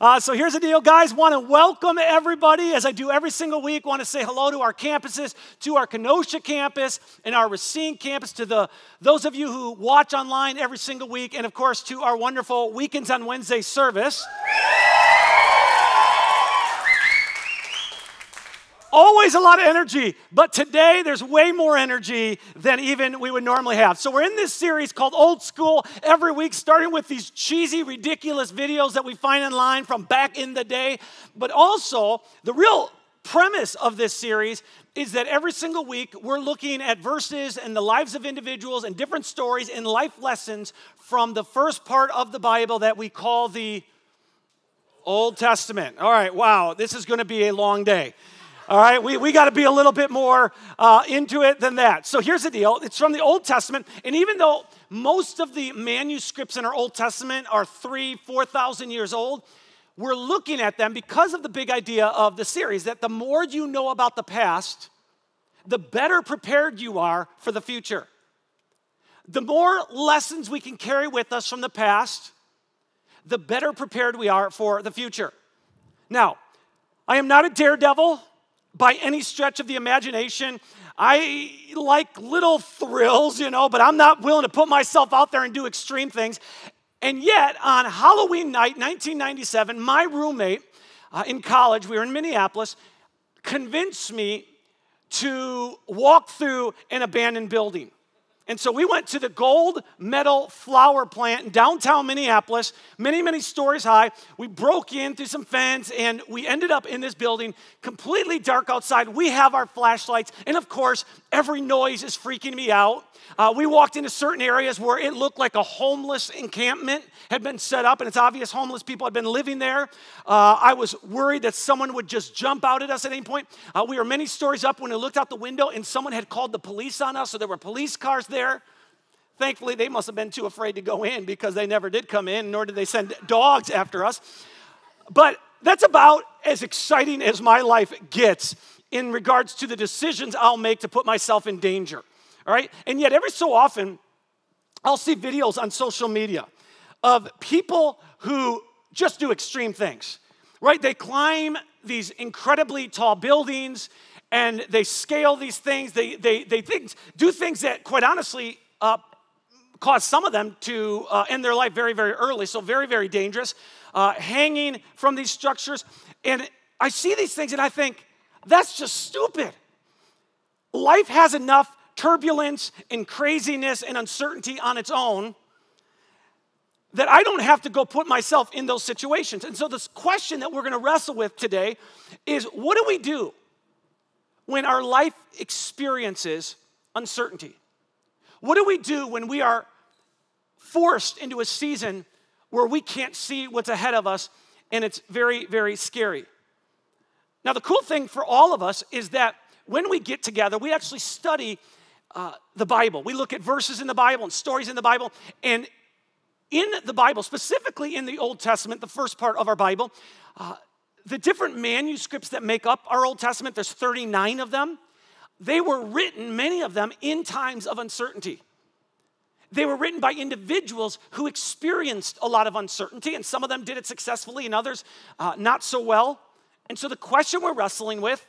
So here's the deal, guys. Want to welcome everybody, as I do every single week. Want to say hello to our campuses, to our Kenosha campus and our Racine campus, to those of you who watch online every single week, and of course to our wonderful Weekends on Wednesday service. Always a lot of energy, but today there's way more energy than even we would normally have. So we're in this series called Old School every week, starting with these cheesy, ridiculous videos that we find online from back in the day. But also, the real premise of this series is that every single week we're looking at verses and the lives of individuals and different stories and life lessons from the first part of the Bible that we call the Old Testament. All right, wow, this is going to be a long day. All right, we got to be a little bit more into it than that. So here's the deal. It's from the Old Testament, and even though most of the manuscripts in our Old Testament are 4,000 years old, we're looking at them because of the big idea of the series, that the more you know about the past, the better prepared you are for the future. The more lessons we can carry with us from the past, the better prepared we are for the future. Now, I am not a daredevil by any stretch of the imagination. I like little thrills, but I'm not willing to put myself out there and do extreme things. And yet, on Halloween night, 1997, my roommate in college, we were in Minneapolis, convinced me to walk through an abandoned building. And so we went to the Gold Medal Flower Plant in downtown Minneapolis, many, many stories high. We broke in through some fence, and we ended up in this building, completely dark outside. We have our flashlights, and of course, every noise is freaking me out. We walked into certain areas where it looked like a homeless encampment had been set up, and it's obvious homeless people had been living there. I was worried that someone would just jump out at us at any point. We were many stories up when we looked out the window, and someone had called the police on us, so there were police cars there. Thankfully, they must have been too afraid to go in because they never did come in, nor did they send dogs after us. But that's about as exciting as my life gets in regards to the decisions I'll make to put myself in danger. All right? And yet every so often, I'll see videos on social media of people who just do extreme things, right? They climb these incredibly tall buildings, and they scale these things. They do things that, quite honestly, cause some of them to end their life very, very early, so very, very dangerous, hanging from these structures. And I see these things, and I think, that's just stupid. Life has enough turbulence and craziness and uncertainty on its own that I don't have to go put myself in those situations. And so this question that we're going to wrestle with today is, what do we do when our life experiences uncertainty? What do we do when we are forced into a season where we can't see what's ahead of us and it's very, very scary? Now, the cool thing for all of us is that when we get together, we actually study the Bible. We look at verses in the Bible and stories in the Bible. And in the Bible, specifically in the Old Testament, the first part of our Bible, the different manuscripts that make up our Old Testament, there's 39 of them. They were written, many of them, in times of uncertainty. They were written by individuals who experienced a lot of uncertainty, and some of them did it successfully and others not so well. And so the question we're wrestling with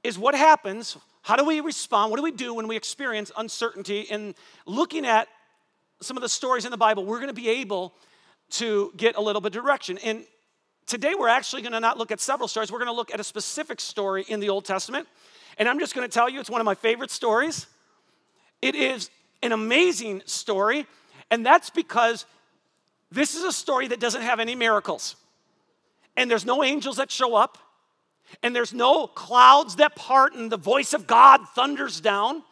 is, what happens? How do we respond? What do we do when we experience uncertainty? And looking at some of the stories in the Bible, we're going to be able to get a little bit of direction. And today we're actually going to not look at several stories. We're going to look at a specific story in the Old Testament. And I'm just going to tell you, it's one of my favorite stories. It is an amazing story, and that's because this is a story that doesn't have any miracles. And there's no angels that show up, and there's no clouds that part and the voice of God thunders down.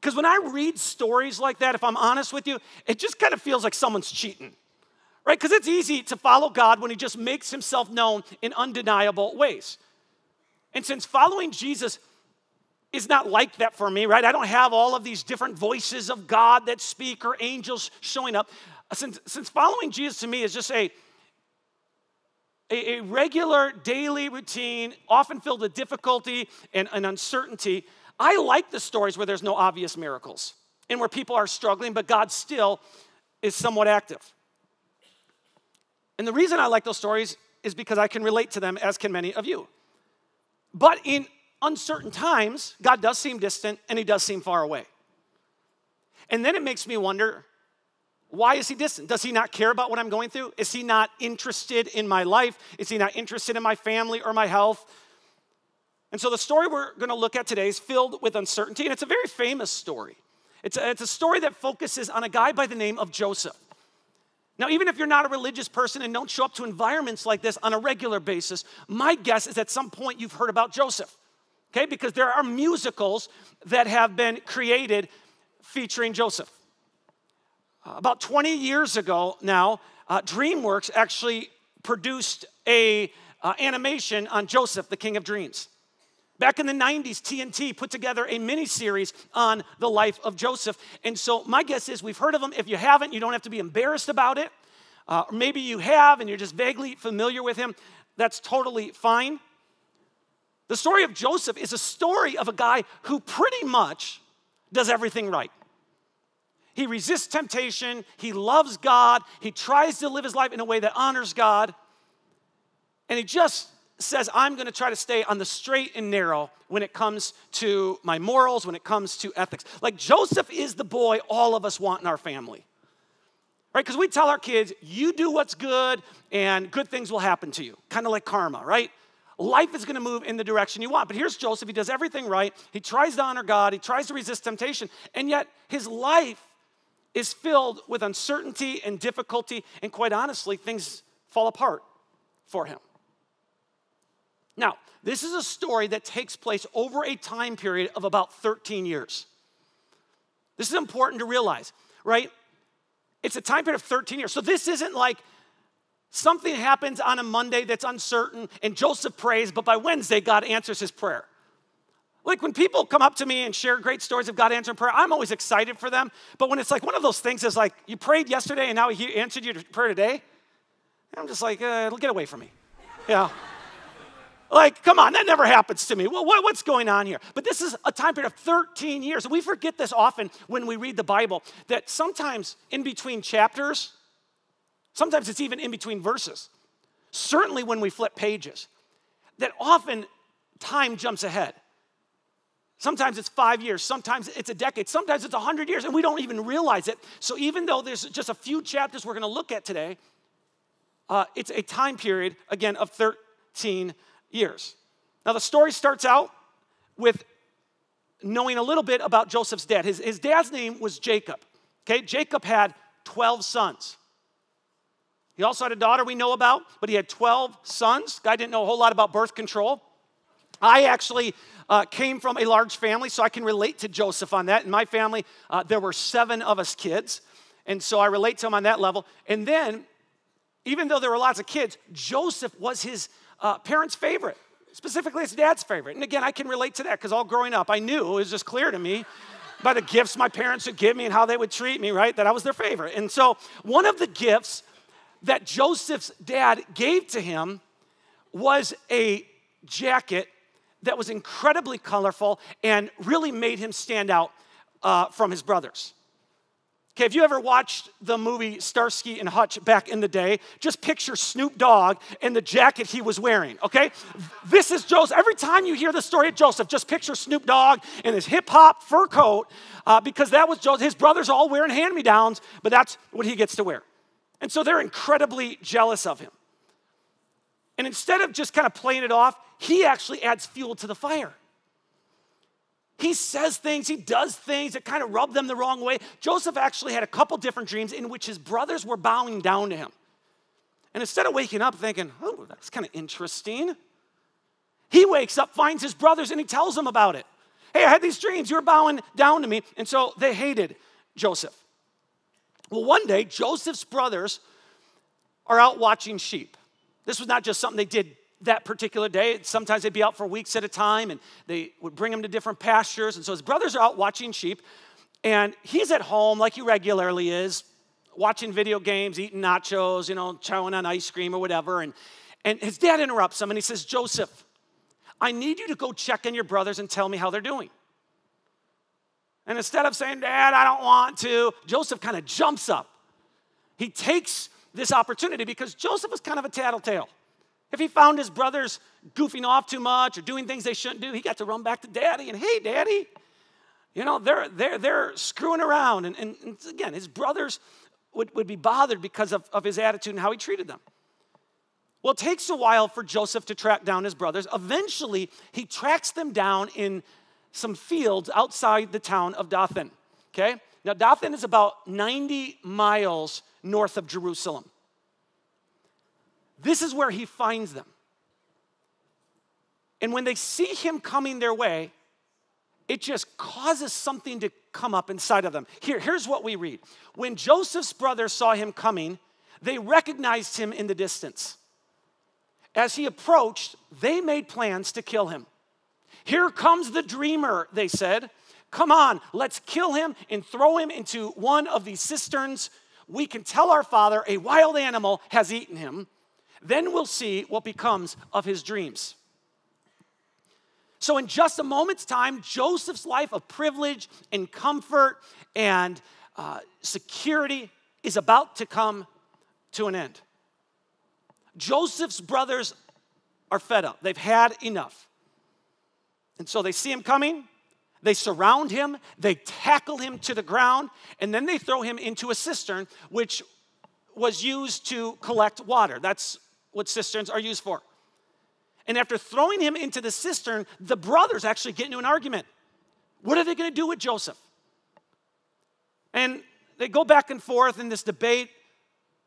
Because when I read stories like that, if I'm honest with you, it just kind of feels like someone's cheating, right? Because it's easy to follow God when he just makes himself known in undeniable ways. And since following Jesus is not like that for me, right? I don't have all of these different voices of God that speak or angels showing up. Since following Jesus to me is just a regular daily routine, often filled with difficulty and uncertainty, I like the stories where there's no obvious miracles and where people are struggling, but God still is somewhat active. And the reason I like those stories is because I can relate to them, as can many of you. But in uncertain times, God does seem distant and he does seem far away. And then it makes me wonder, why is he distant? Does he not care about what I'm going through? Is he not interested in my life? Is he not interested in my family or my health? And so the story we're going to look at today is filled with uncertainty, and it's a very famous story. It's a story that focuses on a guy by the name of Joseph. Now, even if you're not a religious person and don't show up to environments like this on a regular basis, my guess is at some point you've heard about Joseph, okay? Because there are musicals that have been created featuring Joseph. About 20 years ago now, DreamWorks actually produced a animation on Joseph, the King of Dreams. Back in the 90s, TNT put together a mini-series on the life of Joseph. And so my guess is we've heard of him. If you haven't, you don't have to be embarrassed about it. Or maybe you have and you're just vaguely familiar with him. That's totally fine. The story of Joseph is a story of a guy who pretty much does everything right. He resists temptation. He loves God. He tries to live his life in a way that honors God. And he just says, I'm going to try to stay on the straight and narrow when it comes to my morals, when it comes to ethics. Like Joseph is the boy all of us want in our family, right? Because we tell our kids, you do what's good and good things will happen to you. Kind of like karma, right? Life is going to move in the direction you want. But here's Joseph. He does everything right. He tries to honor God. He tries to resist temptation. And yet his life is filled with uncertainty and difficulty. And quite honestly, things fall apart for him. Now, this is a story that takes place over a time period of about 13 years. This is important to realize, right? It's a time period of 13 years. So this isn't like something happens on a Monday that's uncertain and Joseph prays, but by Wednesday, God answers his prayer. Like when people come up to me and share great stories of God answering prayer, I'm always excited for them. But when it's like one of those things is like, you prayed yesterday and now he answered your prayer today, I'm just like, get away from me. Yeah. Like, come on, that never happens to me. Well, what's going on here? But this is a time period of 13 years. And we forget this often when we read the Bible, that sometimes in between chapters, sometimes it's even in between verses, certainly when we flip pages, that often time jumps ahead. Sometimes it's 5 years, sometimes it's a decade, sometimes it's 100 years, and we don't even realize it. So even though there's just a few chapters we're going to look at today, it's a time period, again, of 13 years. Now, the story starts out with knowing a little bit about Joseph's dad. His dad's name was Jacob. Okay, Jacob had 12 sons. He also had a daughter we know about, but he had 12 sons. Guy didn't know a whole lot about birth control. I actually came from a large family, so I can relate to Joseph on that. In my family, there were 7 of us kids, and so I relate to him on that level. And then, even though there were lots of kids, Joseph was his parents' favorite, specifically his dad's favorite. And again, I can relate to that because all growing up, I knew, it was just clear to me by the gifts my parents would give me and how they would treat me, right, that I was their favorite. And so one of the gifts that Joseph's dad gave to him was a jacket that was incredibly colorful and really made him stand out from his brothers. Okay, have you ever watched the movie Starsky and Hutch back in the day? Just picture Snoop Dogg and the jacket he was wearing, okay? This is Joseph. Every time you hear the story of Joseph, just picture Snoop Dogg in his hip-hop fur coat because that was Joseph. His brothers are all wearing hand-me-downs, but that's what he gets to wear. And so they're incredibly jealous of him. And instead of just kind of playing it off, he actually adds fuel to the fire. He says things, he does things that kind of rub them the wrong way. Joseph actually had a couple different dreams in which his brothers were bowing down to him. And instead of waking up thinking, oh, that's kind of interesting, he wakes up, finds his brothers, and he tells them about it. Hey, I had these dreams, you were bowing down to me. And so they hated Joseph. Well, one day, Joseph's brothers are out watching sheep. This was not just something they did that particular day. Sometimes they'd be out for weeks at a time, and they would bring him to different pastures. And so his brothers are out watching sheep, and he's at home like he regularly is, watching video games, eating nachos, chowing on ice cream or whatever. And his dad interrupts him, and he says, Joseph, I need you to go check on your brothers and tell me how they're doing. And instead of saying, Dad, I don't want to, Joseph kind of jumps up. He takes this opportunity because Joseph was kind of a tattletale. If he found his brothers goofing off too much or doing things they shouldn't do, he got to run back to daddy and, hey, daddy, you know, they're screwing around. And again, his brothers would be bothered because of his attitude and how he treated them. Well, it takes a while for Joseph to track down his brothers. Eventually, he tracks them down in some fields outside the town of Dothan, okay? Now, Dothan is about 90 miles north of Jerusalem. This is where he finds them. And when they see him coming their way, it just causes something to come up inside of them. Here's what we read. When Joseph's brothers saw him coming, they recognized him in the distance. As he approached, they made plans to kill him. Here comes the dreamer, they said. Come on, let's kill him and throw him into one of these cisterns. We can tell our father a wild animal has eaten him. Then we'll see what becomes of his dreams. So in just a moment's time, Joseph's life of privilege and comfort and security is about to come to an end. Joseph's brothers are fed up. They've had enough. And so they see him coming, they surround him, they tackle him to the ground, and then they throw him into a cistern, which was used to collect water. That's what cisterns are used for. And after throwing him into the cistern, the brothers actually get into an argument. What are they going to do with Joseph? And they go back and forth in this debate.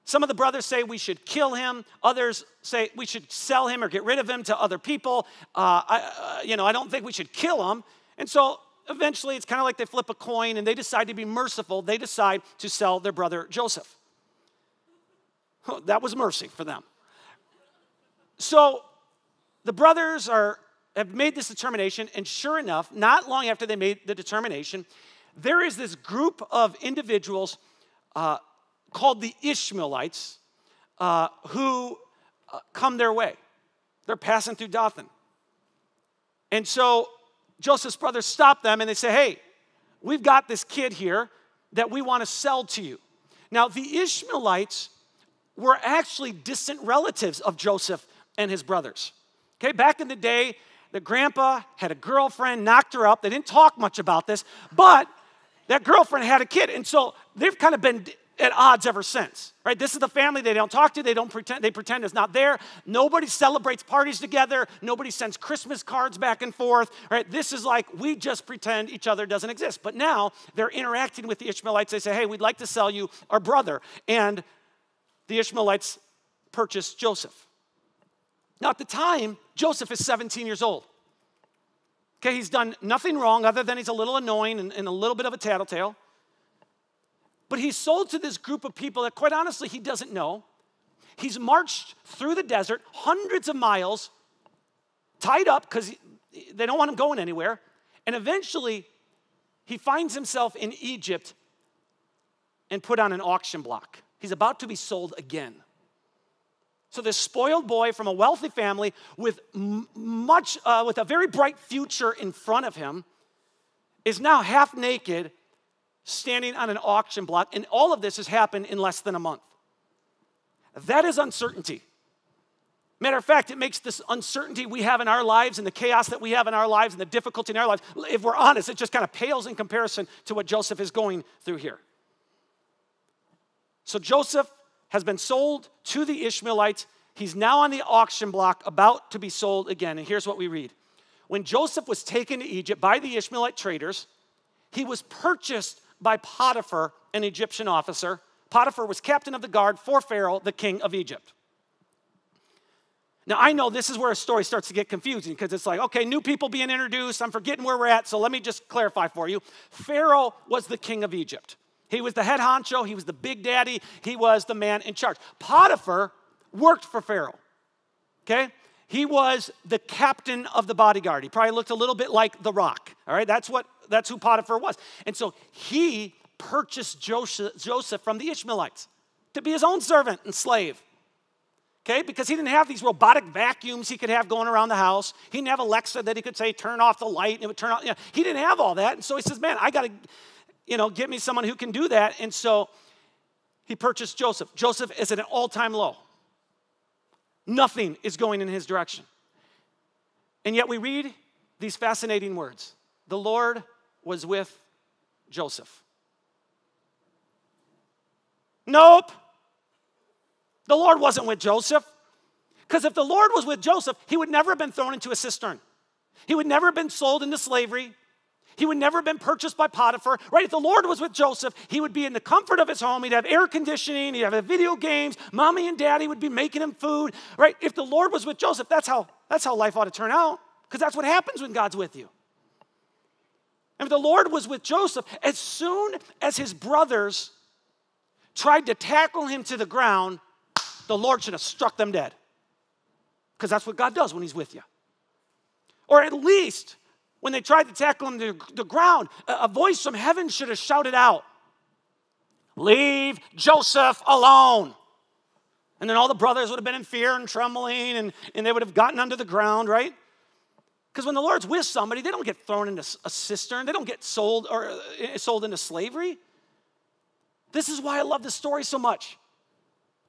Some of the brothers say we should kill him. Others say we should sell him or get rid of him to other people. I don't think we should kill him. And so eventually it's kind of like they flip a coin and they decide to be merciful. They decide to sell their brother Joseph. That was mercy for them. So the brothers have made this determination, and sure enough, not long after they made the determination, there is this group of individuals called the Ishmaelites who come their way. They're passing through Dothan. And so Joseph's brothers stop them and they say, hey, we've got this kid here that we want to sell to you. Now, the Ishmaelites were actually distant relatives of Joseph and his brothers. Okay, back in the day, the grandpa had a girlfriend, knocked her up. They didn't talk much about this, but that girlfriend had a kid. And so they've kind of been at odds ever since, right? This is the family they don't talk to. They pretend it's not there. Nobody celebrates parties together. Nobody sends Christmas cards back and forth, right? This is like, we just pretend each other doesn't exist. But now they're interacting with the Ishmaelites. They say, hey, we'd like to sell you our brother. And the Ishmaelites purchased Joseph. Now, at the time, Joseph is 17 years old. Okay, he's done nothing wrong other than he's a little annoying and a little bit of a tattletale. But he's sold to this group of people that, quite honestly, he doesn't know. He's marched through the desert hundreds of miles, tied up because they don't want him going anywhere. And eventually, he finds himself in Egypt and put on an auction block. He's about to be sold again. So this spoiled boy from a wealthy family with a very bright future in front of him is now half naked, standing on an auction block, and all of this has happened in less than a month. That is uncertainty. Matter of fact, it makes this uncertainty we have in our lives and the chaos that we have in our lives and the difficulty in our lives, if we're honest, it just kind of pales in comparison to what Joseph is going through here. So Joseph has been sold to the Ishmaelites. He's now on the auction block, about to be sold again. And here's what we read. When Joseph was taken to Egypt by the Ishmaelite traders, he was purchased by Potiphar, an Egyptian officer. Potiphar was captain of the guard for Pharaoh, the king of Egypt. Now, I know this is where a story starts to get confusing because it's like, okay, new people being introduced. I'm forgetting where we're at, so let me just clarify for you. Pharaoh was the king of Egypt. He was the head honcho. He was the big daddy. He was the man in charge. Potiphar worked for Pharaoh, okay? He was the captain of the bodyguard. He probably looked a little bit like The Rock, all right? That's who Potiphar was. And so he purchased Joseph from the Ishmaelites to be his own servant and slave, okay? Because he didn't have these robotic vacuums he could have going around the house. He didn't have Alexa that he could say, turn off the light, and it would turn off. You know, he didn't have all that. And so he says, man, I got to, get me someone who can do that. And so he purchased Joseph. Joseph is at an all-time low. Nothing is going in his direction. And yet we read these fascinating words. The Lord was with Joseph. Nope. The Lord wasn't with Joseph. Because if the Lord was with Joseph, he would never have been thrown into a cistern. He would never have been sold into slavery. He would never have been purchased by Potiphar, right? If the Lord was with Joseph, he would be in the comfort of his home. He'd have air conditioning. He'd have video games. Mommy and daddy would be making him food, right? If the Lord was with Joseph, that's how life ought to turn out, because that's what happens when God's with you. And if the Lord was with Joseph, as soon as his brothers tried to tackle him to the ground, the Lord should have struck them dead, because that's what God does when he's with you. Or at least, when they tried to tackle him to the ground, a voice from heaven should have shouted out, "Leave Joseph alone." And then all the brothers would have been in fear and trembling, and they would have gotten under the ground, right? Because when the Lord's with somebody, they don't get thrown into a cistern. They don't get sold into slavery. This is why I love this story so much.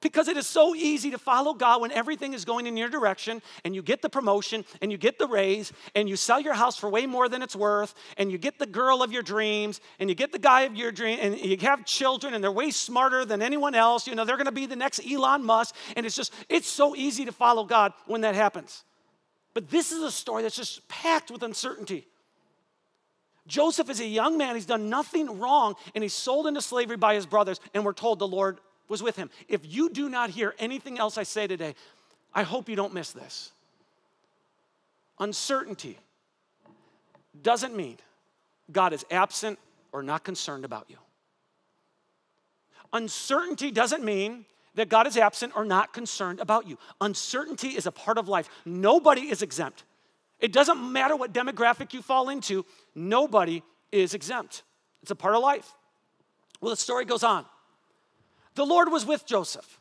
Because it is so easy to follow God when everything is going in your direction, and you get the promotion, and you get the raise, and you sell your house for way more than it's worth, and you get the girl of your dreams, and you get the guy of your dream, and you have children, and they're way smarter than anyone else. You know, they're going to be the next Elon Musk, and it's so easy to follow God when that happens. But this is a story that's just packed with uncertainty. Joseph is a young man. He's done nothing wrong, and he's sold into slavery by his brothers, and we're told the Lord was with him. If you do not hear anything else I say today, I hope you don't miss this. Uncertainty doesn't mean God is absent or not concerned about you. Uncertainty doesn't mean that God is absent or not concerned about you. Uncertainty is a part of life. Nobody is exempt. It doesn't matter what demographic you fall into, nobody is exempt. It's a part of life. Well, the story goes on. The Lord was with Joseph,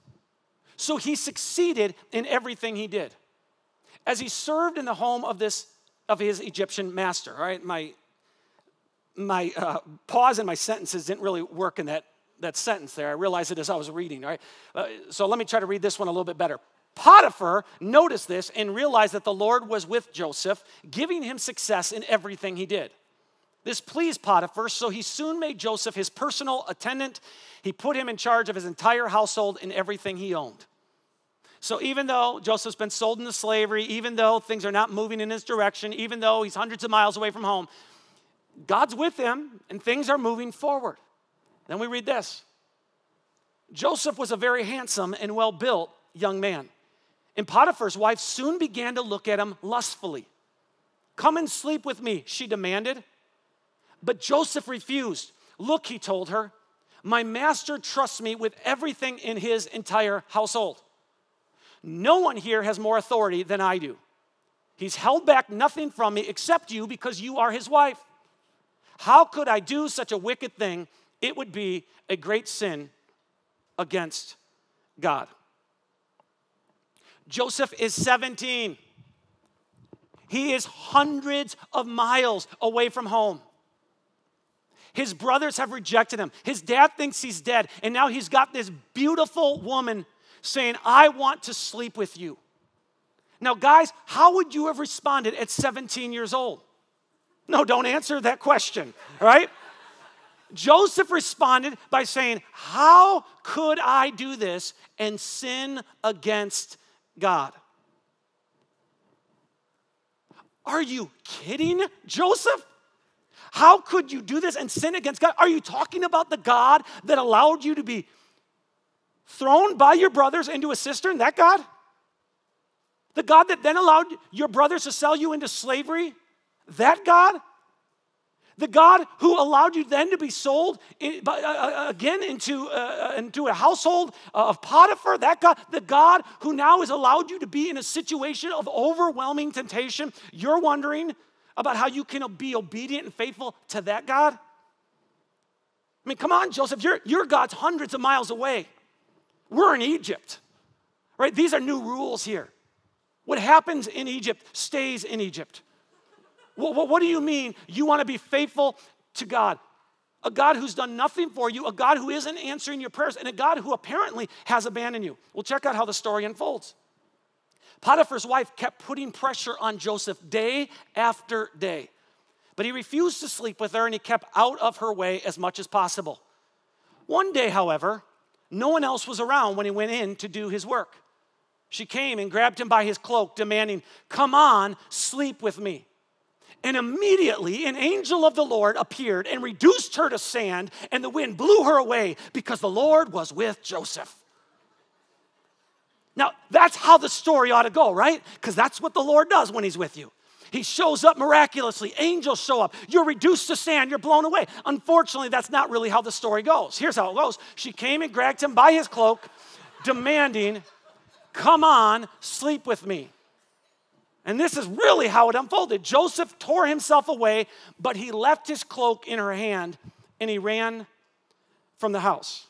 so he succeeded in everything he did. As he served in the home of his Egyptian master, all right? My pause in my sentences didn't really work in that sentence there. I realized it as I was reading, all right? So let me try to read this one a little bit better. Potiphar noticed this and realized that the Lord was with Joseph, giving him success in everything he did. This pleased Potiphar, so he soon made Joseph his personal attendant. He put him in charge of his entire household and everything he owned. So even though Joseph's been sold into slavery, even though things are not moving in his direction, even though he's hundreds of miles away from home, God's with him and things are moving forward. Then we read this. Joseph was a very handsome and well-built young man, and Potiphar's wife soon began to look at him lustfully. "Come and sleep with me," she demanded. But Joseph refused. "Look," he told her, "my master trusts me with everything in his entire household. No one here has more authority than I do. He's held back nothing from me except you because you are his wife. How could I do such a wicked thing? It would be a great sin against God." Joseph is 17. He is hundreds of miles away from home. His brothers have rejected him. His dad thinks he's dead. And now he's got this beautiful woman saying, "I want to sleep with you." Now, guys, how would you have responded at 17 years old? No, don't answer that question, right? Joseph responded by saying, "How could I do this and sin against God?" Are you kidding, Joseph? How could you do this and sin against God? Are you talking about the God that allowed you to be thrown by your brothers into a cistern? That God? The God that then allowed your brothers to sell you into slavery? That God? The God who allowed you then to be sold again into a household of Potiphar? That God? The God who now has allowed you to be in a situation of overwhelming temptation? You're wondering about how you can be obedient and faithful to that God? I mean, come on, Joseph, your God's hundreds of miles away. We're in Egypt, right? These are new rules here. What happens in Egypt stays in Egypt. What do you mean you want to be faithful to God? a God who's done nothing for you, a God who isn't answering your prayers, and a God who apparently has abandoned you. Well, check out how the story unfolds. Potiphar's wife kept putting pressure on Joseph day after day, but he refused to sleep with her, and he kept out of her way as much as possible. One day, however, no one else was around when he went in to do his work. She came and grabbed him by his cloak, demanding, "Come on, sleep with me." And immediately an angel of the Lord appeared and reduced her to sand, and the wind blew her away because the Lord was with Joseph. Now, that's how the story ought to go, right? Because that's what the Lord does when he's with you. He shows up miraculously. Angels show up. You're reduced to sand. You're blown away. Unfortunately, that's not really how the story goes. Here's how it goes. She came and grabbed him by his cloak, demanding, "Come on, sleep with me." And this is really how it unfolded. Joseph tore himself away, but he left his cloak in her hand, and he ran from the house.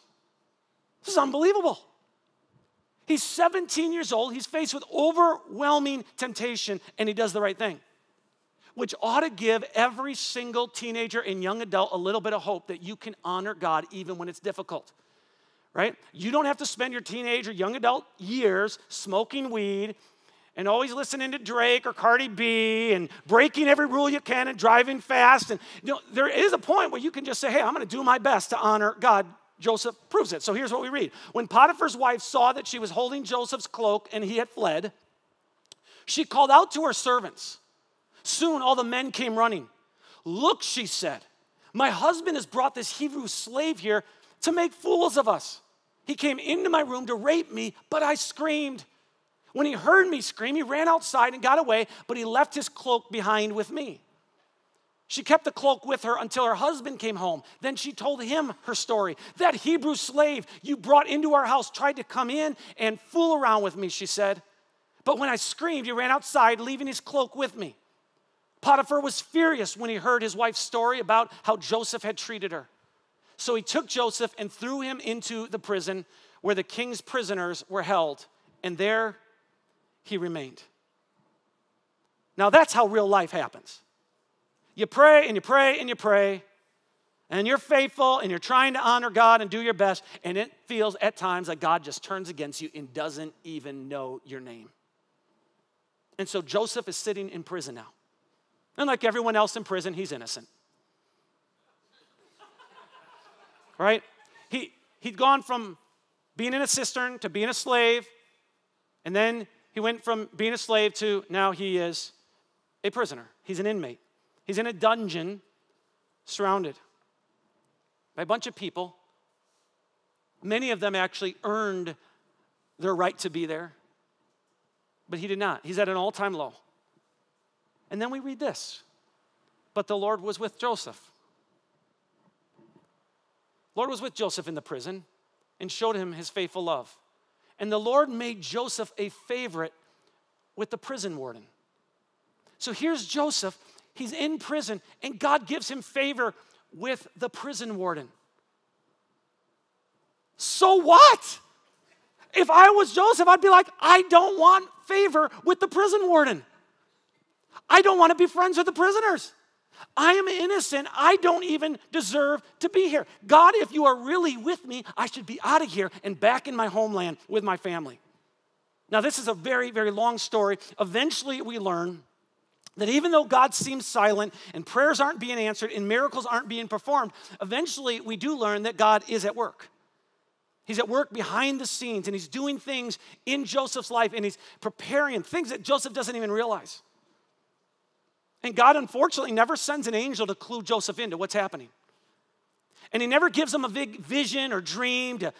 This is unbelievable. He's 17 years old. He's faced with overwhelming temptation, and he does the right thing, which ought to give every single teenager and young adult a little bit of hope that you can honor God even when it's difficult, right? You don't have to spend your teenage or young adult years smoking weed and always listening to Drake or Cardi B and breaking every rule you can and driving fast. And there is a point where you can just say, "Hey, I'm going to do my best to honor God." Joseph proves it. So here's what we read. When Potiphar's wife saw that she was holding Joseph's cloak and he had fled, she called out to her servants. Soon all the men came running. "Look," she said, "my husband has brought this Hebrew slave here to make fools of us. He came into my room to rape me, but I screamed. When he heard me scream, he ran outside and got away, but he left his cloak behind with me." She kept the cloak with her until her husband came home. Then she told him her story. "That Hebrew slave you brought into our house tried to come in and fool around with me," she said. "But when I screamed, he ran outside, leaving his cloak with me." Potiphar was furious when he heard his wife's story about how Joseph had treated her. So he took Joseph and threw him into the prison where the king's prisoners were held, and there he remained. Now that's how real life happens. You pray and you pray and you pray, and you're faithful and you're trying to honor God and do your best, and it feels at times like God just turns against you and doesn't even know your name. And so Joseph is sitting in prison now. And like everyone else in prison, he's innocent. Right? He'd gone from being in a cistern to being a slave, and then he went from being a slave to now he is a prisoner. He's an inmate. He's in a dungeon surrounded by a bunch of people. Many of them actually earned their right to be there, but he did not. He's at an all-time low. And then we read this, "But the Lord was with Joseph." Lord was with Joseph in the prison and showed him his faithful love. And the Lord made Joseph a favorite with the prison warden. So here's Joseph. He's in prison, and God gives him favor with the prison warden. So what? If I was Joseph, I'd be like, I don't want favor with the prison warden. I don't want to be friends with the prisoners. I am innocent. I don't even deserve to be here. God, if you are really with me, I should be out of here and back in my homeland with my family. Now, this is a very, very long story. Eventually, we learn that even though God seems silent and prayers aren't being answered and miracles aren't being performed, eventually we do learn that God is at work. He's at work behind the scenes, and he's doing things in Joseph's life, and he's preparing things that Joseph doesn't even realize. And God, unfortunately, never sends an angel to clue Joseph into what's happening. And he never gives him a big vision or dream to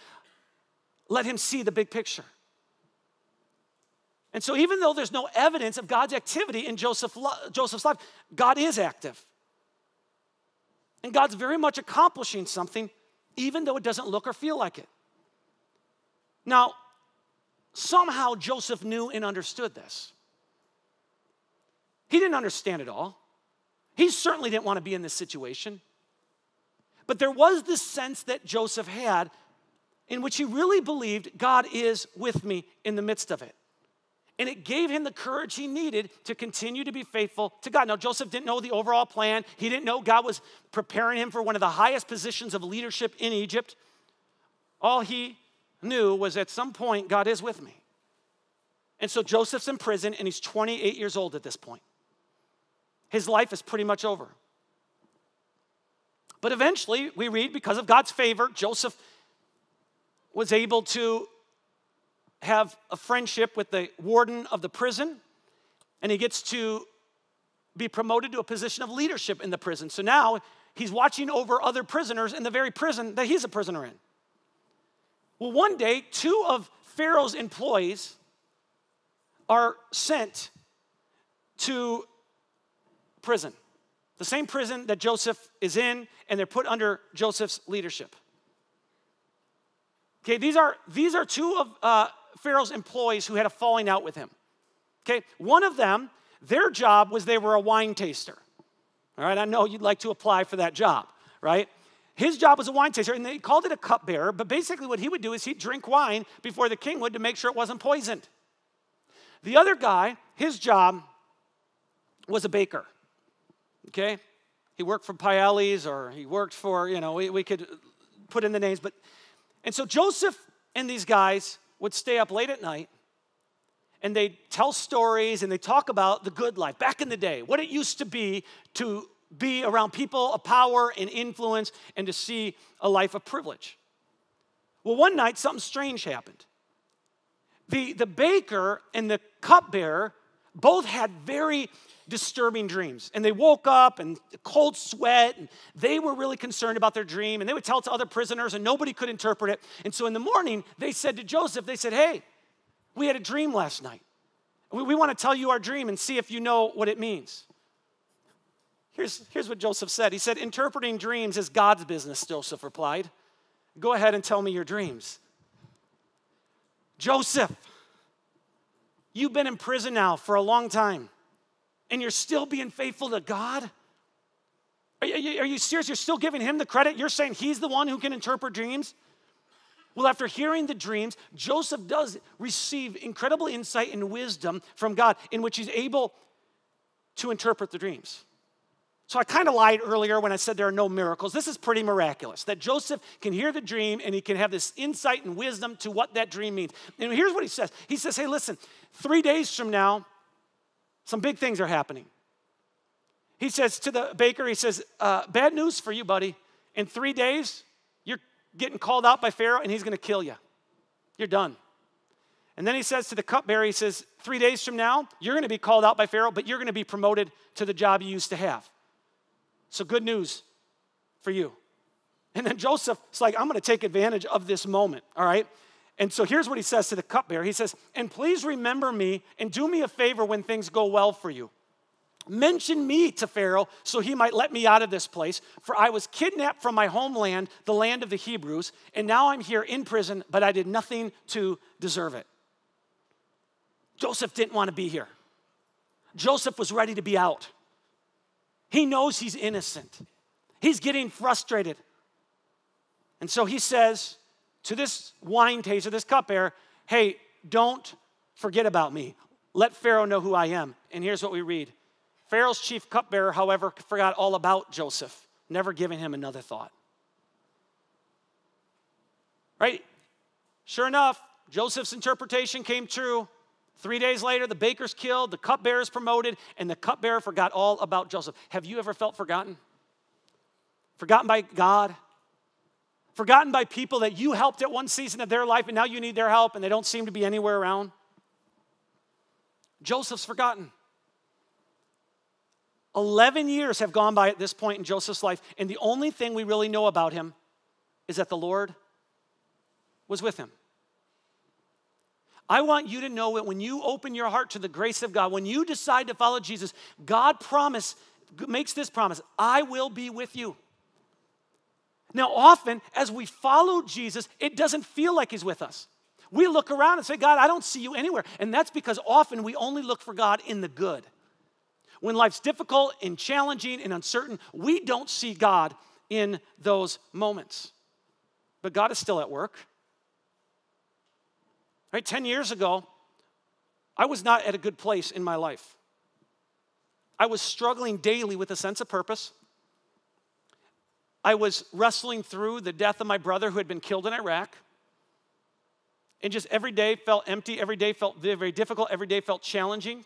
let him see the big picture. And so even though there's no evidence of God's activity in Joseph's life, God is active. And God's very much accomplishing something, even though it doesn't look or feel like it. Now, somehow Joseph knew and understood this. He didn't understand it all. He certainly didn't want to be in this situation. But there was this sense that Joseph had in which he really believed God is with me in the midst of it. And it gave him the courage he needed to continue to be faithful to God. Now, Joseph didn't know the overall plan. He didn't know God was preparing him for one of the highest positions of leadership in Egypt. All he knew was at some point, God is with me. And so Joseph's in prison, and he's 28 years old at this point. His life is pretty much over. But eventually, we read, because of God's favor, Joseph was able to have a friendship with the warden of the prison, and he gets to be promoted to a position of leadership in the prison. So now he's watching over other prisoners in the very prison that he's a prisoner in. Well, one day, 2 of Pharaoh's employees are sent to prison, the same prison that Joseph is in, and they're put under Joseph's leadership. Okay, these are 2 of Pharaoh's employees who had a falling out with him. Okay, one of them, their job was they were a wine taster. All right, I know you'd like to apply for that job, right? His job was a wine taster, and they called it a cupbearer, but basically what he would do is he'd drink wine before the king would to make sure it wasn't poisoned. The other guy, his job was a baker, okay? He worked for Piales, or he worked for, we could put in the names, and so Joseph and these guys would stay up late at night, and they'd tell stories, and they talk about the good life back in the day, what it used to be around people of power and influence and to see a life of privilege. Well, one night, something strange happened. The baker and the cupbearer both had very disturbing dreams. And they woke up and cold sweat, and they were really concerned about their dream, and they would tell it to other prisoners, and nobody could interpret it. And so in the morning, they said to Joseph, hey, we had a dream last night. We want to tell you our dream and see if you know what it means. Here's what Joseph said. He said, interpreting dreams is God's business, Joseph replied. Go ahead and tell me your dreams. Joseph, you've been in prison now for a long time, and you're still being faithful to God? Are you serious? You're still giving him the credit? You're saying he's the one who can interpret dreams? Well, after hearing the dreams, Joseph does receive incredible insight and wisdom from God in which he's able to interpret the dreams. So I kind of lied earlier when I said there are no miracles. This is pretty miraculous, that Joseph can hear the dream and he can have this insight and wisdom to what that dream means. And here's what he says. He says, hey, listen, 3 days from now, some big things are happening. He says to the baker, he says, bad news for you, buddy. In 3 days, you're getting called out by Pharaoh and he's going to kill you. You're done. And then he says to the cupbearer, he says, 3 days from now, you're going to be called out by Pharaoh, but you're going to be promoted to the job you used to have. So good news for you. And then Joseph's like, I'm going to take advantage of this moment, all right? And so here's what he says to the cupbearer. He says, and please remember me and do me a favor when things go well for you. Mention me to Pharaoh so he might let me out of this place, for I was kidnapped from my homeland, the land of the Hebrews, and now I'm here in prison, but I did nothing to deserve it. Joseph didn't want to be here. Joseph was ready to be out. He knows he's innocent. He's getting frustrated. And so he says to this wine taster, this cupbearer, hey, don't forget about me. Let Pharaoh know who I am. And here's what we read. Pharaoh's chief cupbearer, however, forgot all about Joseph, never giving him another thought. Right? Sure enough, Joseph's interpretation came true. 3 days later, the baker's killed, the cupbearer's promoted, and the cupbearer forgot all about Joseph. Have you ever felt forgotten? Forgotten by God? Forgotten by people that you helped at one season of their life, and now you need their help, and they don't seem to be anywhere around? Joseph's forgotten. 11 years have gone by at this point in Joseph's life, and the only thing we really know about him is that the Lord was with him. I want you to know that when you open your heart to the grace of God, when you decide to follow Jesus, God makes this promise, I will be with you. Now, often, as we follow Jesus, it doesn't feel like he's with us. We look around and say, God, I don't see you anywhere. And that's because often we only look for God in the good. When life's difficult and challenging and uncertain, we don't see God in those moments. But God is still at work. Right, 10 years ago, I was not at a good place in my life. I was struggling daily with a sense of purpose. I was wrestling through the death of my brother who had been killed in Iraq. And just every day felt empty. Every day felt very, very difficult. Every day felt challenging.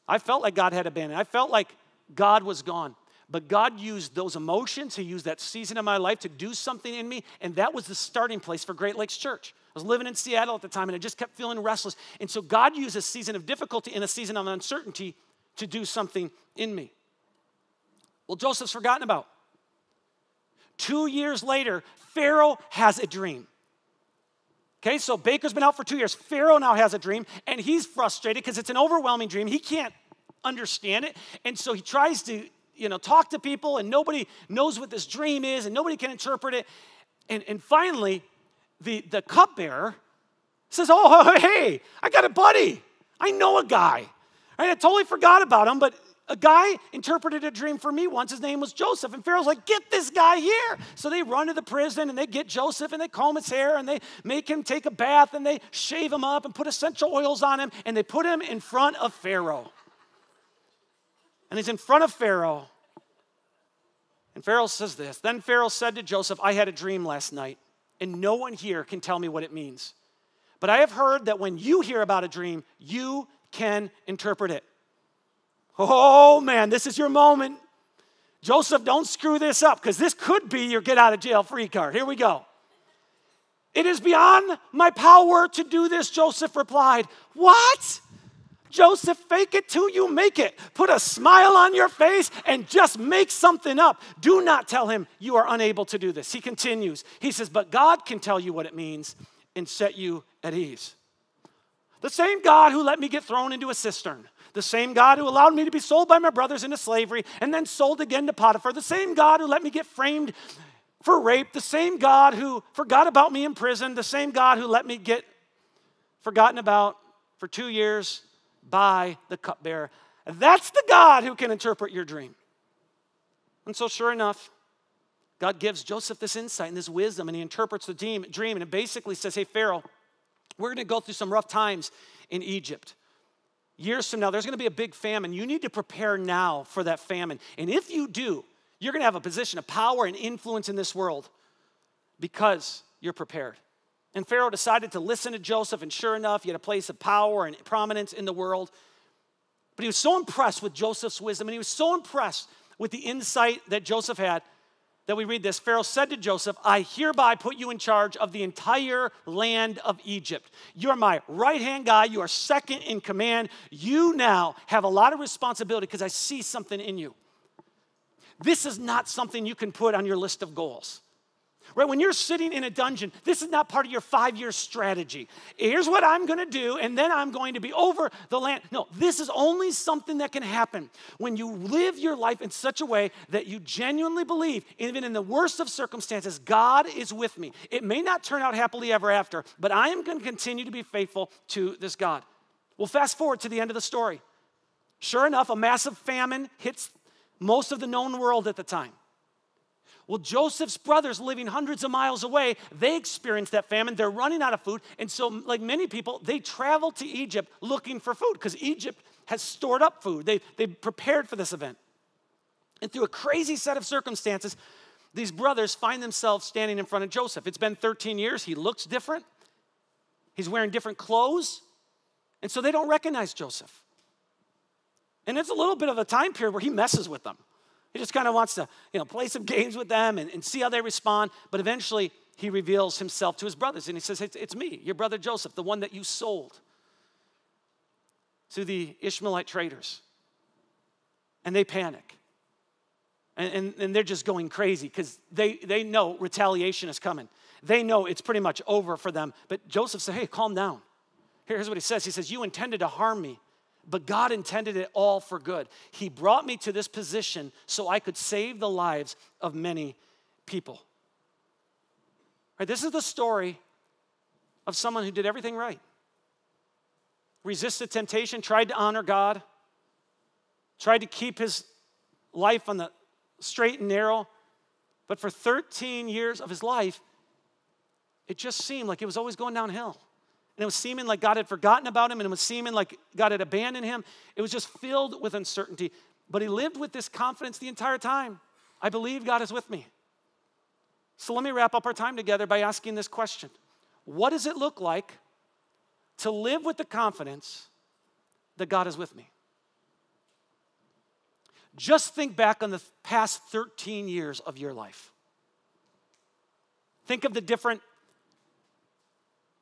I felt like God had abandoned. I felt like God was gone. But God used those emotions. He used that season of my life to do something in me. And that was the starting place for Great Lakes Church. I was living in Seattle at the time, and I just kept feeling restless. And so God used a season of difficulty and a season of uncertainty to do something in me. Well, Joseph's forgotten about. 2 years later, Pharaoh has a dream. Okay, so Baker's been out for 2 years. Pharaoh now has a dream, and he's frustrated because it's an overwhelming dream. He can't understand it, and so he tries to, talk to people, and nobody knows what this dream is, and nobody can interpret it. And finally, the cupbearer says, oh, hey, I got a buddy. I know a guy. I totally forgot about him, but a guy interpreted a dream for me once. His name was Joseph. And Pharaoh's like, get this guy here. So they run to the prison, and they get Joseph, and they comb his hair, and they make him take a bath, and they shave him up and put essential oils on him, and they put him in front of Pharaoh. And he's in front of Pharaoh. And Pharaoh says this, then Pharaoh said to Joseph, I had a dream last night, and no one here can tell me what it means. But I have heard that when you hear about a dream, you can interpret it. Oh, man, this is your moment. Joseph, don't screw this up, because this could be your get-out-of-jail-free card. Here we go. It is beyond my power to do this, Joseph replied. What? Joseph, fake it till you make it. Put a smile on your face and just make something up. Do not tell him you are unable to do this. He continues. He says, but God can tell you what it means and set you at ease. The same God who let me get thrown into a cistern. The same God who allowed me to be sold by my brothers into slavery and then sold again to Potiphar. The same God who let me get framed for rape. The same God who forgot about me in prison. The same God who let me get forgotten about for 2 years by the cupbearer. That's the God who can interpret your dream. And so sure enough, God gives Joseph this insight and this wisdom, and he interprets the dream, and it basically says, hey, Pharaoh, we're going to go through some rough times in Egypt. Years from now, there's going to be a big famine. You need to prepare now for that famine. And if you do, you're going to have a position of power and influence in this world because you're prepared. And Pharaoh decided to listen to Joseph, and sure enough, he had a place of power and prominence in the world. But he was so impressed with Joseph's wisdom, and he was so impressed with the insight that Joseph had, that we read this. Pharaoh said to Joseph, I hereby put you in charge of the entire land of Egypt. You're my right-hand guy. You are second in command. You now have a lot of responsibility because I see something in you. This is not something you can put on your list of goals. Right? When you're sitting in a dungeon, this is not part of your 5-year strategy. Here's what I'm going to do, and then I'm going to be over the land. No, this is only something that can happen when you live your life in such a way that you genuinely believe, even in the worst of circumstances, God is with me. It may not turn out happily ever after, but I am going to continue to be faithful to this God. Well, fast forward to the end of the story. Sure enough, a massive famine hits most of the known world at the time. Well, Joseph's brothers living hundreds of miles away, they experienced that famine. They're running out of food. And so, like many people, they travel to Egypt looking for food because Egypt has stored up food. They prepared for this event. And through a crazy set of circumstances, these brothers find themselves standing in front of Joseph. It's been 13 years. He looks different. He's wearing different clothes. And so they don't recognize Joseph. And it's a little bit of a time period where he messes with them. He just kind of wants to, play some games with them and see how they respond. But eventually, he reveals himself to his brothers. And he says, it's me, your brother Joseph, the one that you sold to the Ishmaelite traders. And they panic. And they're just going crazy because they know retaliation is coming. They know it's pretty much over for them. But Joseph said, hey, calm down. Here's what he says. He says, you intended to harm me, but God intended it all for good. He brought me to this position so I could save the lives of many people. Right, this is the story of someone who did everything right. Resisted temptation, tried to honor God, tried to keep his life on the straight and narrow. But for 13 years of his life, it just seemed like it was always going downhill. and it was seeming like God had forgotten about him, and it was seeming like God had abandoned him. It was just filled with uncertainty. But he lived with this confidence the entire time. I believe God is with me. So let me wrap up our time together by asking this question. What does it look like to live with the confidence that God is with me? Just think back on the past 13 years of your life. Think of the different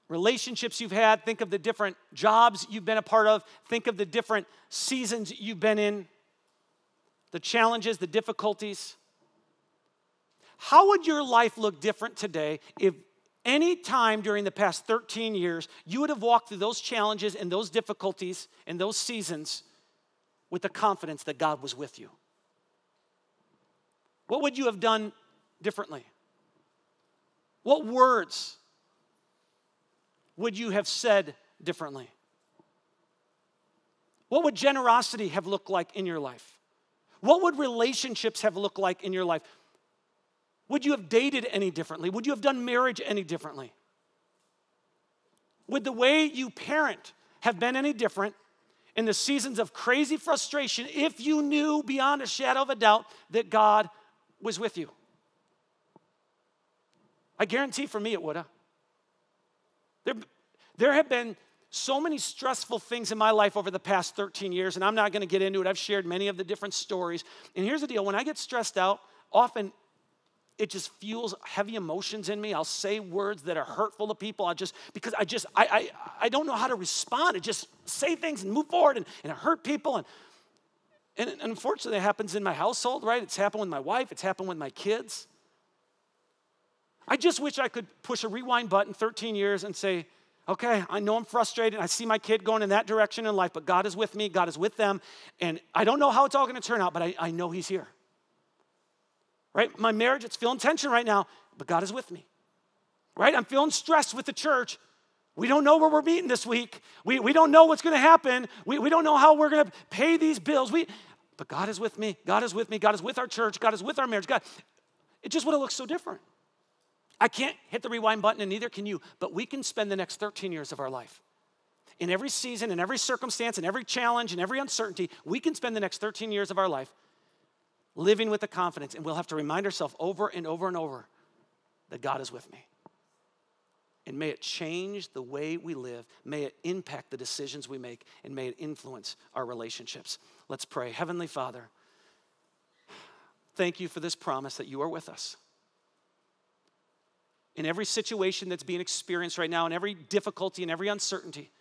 relationships you've had. Think of the different jobs you've been a part of. Think of the different seasons you've been in, the challenges, the difficulties. How would your life look different today if any time during the past 13 years you would have walked through those challenges and those difficulties and those seasons with the confidence that God was with you? What would you have done differently? What words would you have said differently? What would generosity have looked like in your life? What would relationships have looked like in your life? Would you have dated any differently? Would you have done marriage any differently? Would the way you parent have been any different in the seasons of crazy frustration if you knew beyond a shadow of a doubt that God was with you? I guarantee for me it would have. There have been so many stressful things in my life over the past 13 years, and I'm not going to get into it. I've shared many of the different stories. And here's the deal. When I get stressed out, often it just fuels heavy emotions in me. I'll say words that are hurtful to people. I don't know how to respond. I just say things and move forward, and it hurt people. And unfortunately, it happens in my household, right? It's happened with my wife. It's happened with my kids. I just wish I could push a rewind button 13 years and say, okay, I know I'm frustrated. I see my kid going in that direction in life, but God is with me. God is with them. And I don't know how it's all going to turn out, but I know he's here. Right? My marriage, it's feeling tension right now, but God is with me. Right? I'm feeling stressed with the church. We don't know where we're meeting this week. We don't know what's going to happen. We don't know how we're going to pay these bills. But God is with me. God is with me. God is with our church. God is with our marriage. It just would have looked so different. I can't hit the rewind button, and neither can you, but we can spend the next 13 years of our life. In every season, in every circumstance, in every challenge, in every uncertainty, we can spend the next 13 years of our life living with the confidence, and we'll have to remind ourselves over and over and over that God is with me. And may it change the way we live. May it impact the decisions we make, and may it influence our relationships. Let's pray. Heavenly Father, thank you for this promise that you are with us. In every situation that's being experienced right now, in every difficulty and every uncertainty,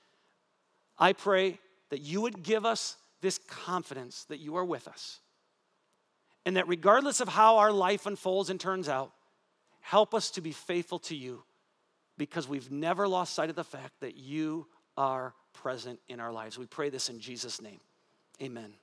I pray that you would give us this confidence that you are with us. And that regardless of how our life unfolds and turns out, help us to be faithful to you, because we've never lost sight of the fact that you are present in our lives. We pray this in Jesus' name. Amen.